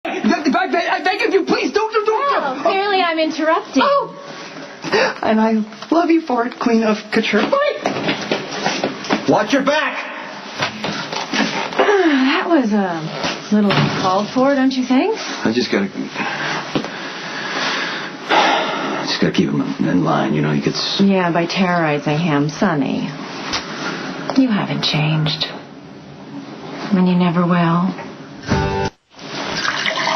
I beg of you, please, don't. Well, clearly I'm interrupting. Oh. And I love you for it, Queen of Couture. Watch your back! That was a little uncalled for, don't you think? I just gotta keep him in line, you know, he gets... Yeah, by terrorizing him, Sonny. You haven't changed. And you never will.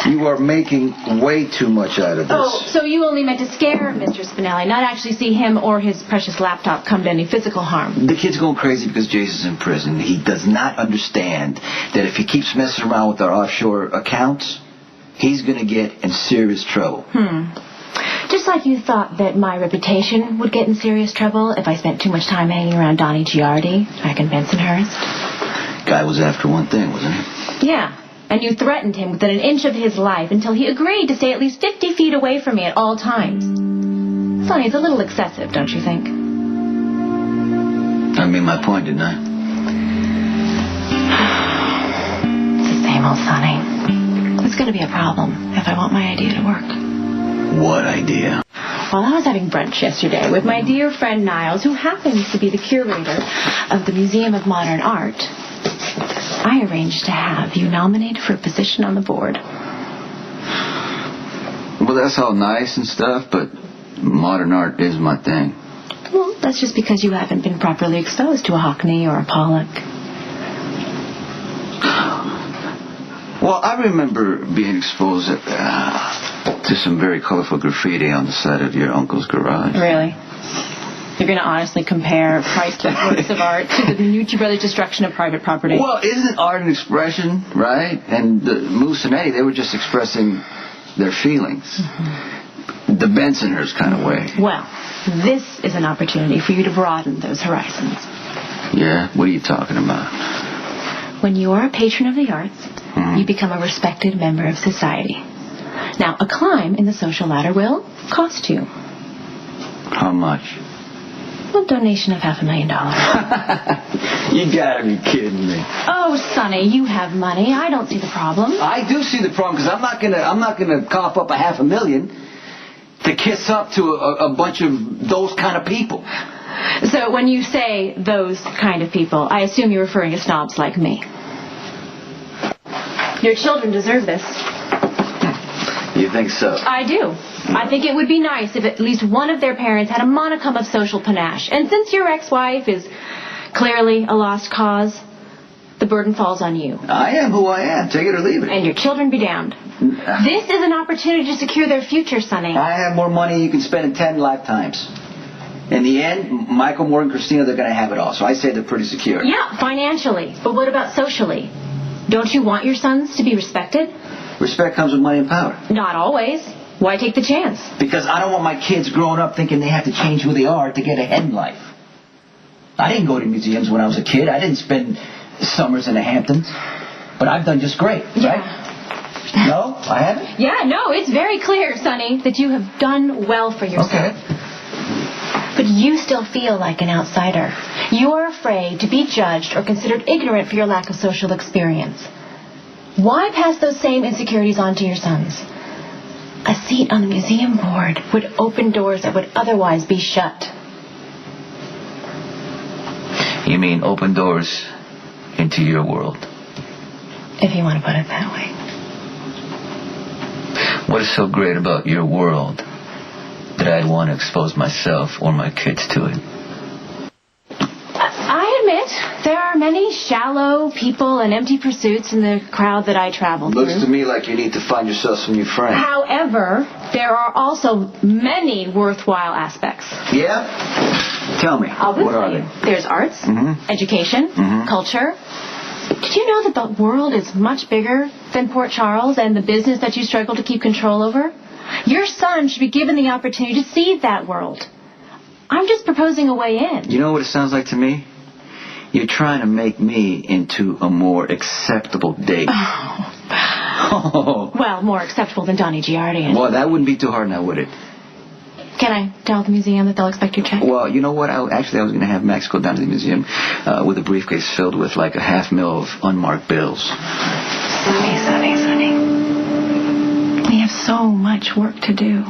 You are making way too much out of this. Oh, so you only meant to scare Mr. Spinelli, not actually see him or his precious laptop come to any physical harm. The kid's going crazy because Jason's in prison. He does not understand that if he keeps messing around with our offshore accounts, he's going to get in serious trouble. Just like you thought that my reputation would get in serious trouble if I spent too much time hanging around Donnie Giardi back in Bensonhurst. Guy was after one thing, wasn't he? Yeah. And you threatened him within an inch of his life until he agreed to stay at least 50 feet away from me at all times. Sonny, it's a little excessive, don't you think? I made my point, didn't I? It's the same old Sonny. It's going to be a problem if I want my idea to work. What idea? Well, I was having brunch yesterday with my dear friend Niles, who happens to be the curator of the Museum of Modern Art. I arranged to have you nominated for a position on the board. Well, that's all nice and stuff, but modern art is my thing. Well, that's just because you haven't been properly exposed to a Hockney or a Pollock. Well, I remember being exposed to some very colorful graffiti on the side of your uncle's garage. Really? You're going to honestly compare priceless works of art to the Minucci brothers' destruction of private property? Well, isn't art an expression, right? And the Moose and Eddie, they were just expressing their feelings. Mm-hmm. The Bensonhurst kind of way. Well, this is an opportunity for you to broaden those horizons. Yeah? What are you talking about? When you are a patron of the arts, you become a respected member of society. Now, a climb in the social ladder will cost you. How much? A donation of $500,000. You gotta be kidding me. Oh, Sonny, you have money. I don't see the problem. I do see the problem, because I'm not gonna cough up $500,000 to kiss up to a bunch of those kind of people. So when you say those kind of people, I assume you're referring to snobs like me. Your children deserve this. You think so? I do. I think it would be nice if at least one of their parents had a modicum of social panache. And since your ex-wife is clearly a lost cause, the burden falls on you. I am who I am. Take it or leave it. And your children be damned. This is an opportunity to secure their future, Sonny. I have more money you can spend in 10 lifetimes. In the end, Michael, Moore, and Christina, they're going to have it all. So I say they're pretty secure. Yeah, financially. But what about socially? Don't you want your sons to be respected? Respect comes with money and power. Not always. Why take the chance? Because I don't want my kids growing up thinking they have to change who they are to get ahead in life. I didn't go to museums when I was a kid. I didn't spend summers in the Hamptons. But I've done just great, right? No? I haven't? Yeah, no, it's very clear, Sonny, that you have done well for yourself. Okay. But you still feel like an outsider. You are afraid to be judged or considered ignorant for your lack of social experience. Why pass those same insecurities on to your sons? A seat on the museum board would open doors that would otherwise be shut. You mean open doors into your world? If you want to put it that way. What is so great about your world that I'd want to expose myself or my kids to it? I admit there are many shallow people and empty pursuits in the crowd that I travel through. Looks to me like you need to find yourself some new friends. However, there are also many worthwhile aspects. Yeah? Tell me. What are they? There's arts, education, culture. Did you know that the world is much bigger than Port Charles and the business that you struggle to keep control over? Your son should be given the opportunity to see that world. I'm just proposing a way in. You know what it sounds like to me? You're trying to make me into a more acceptable date. Oh. Well, more acceptable than Donnie Giardi. Well, that wouldn't be too hard now, would it? Can I tell the museum that they'll expect your check? Well, you know what? I was going to have Max go down to the museum with a briefcase filled with like $500,000 of unmarked bills. Sonny. much work to do.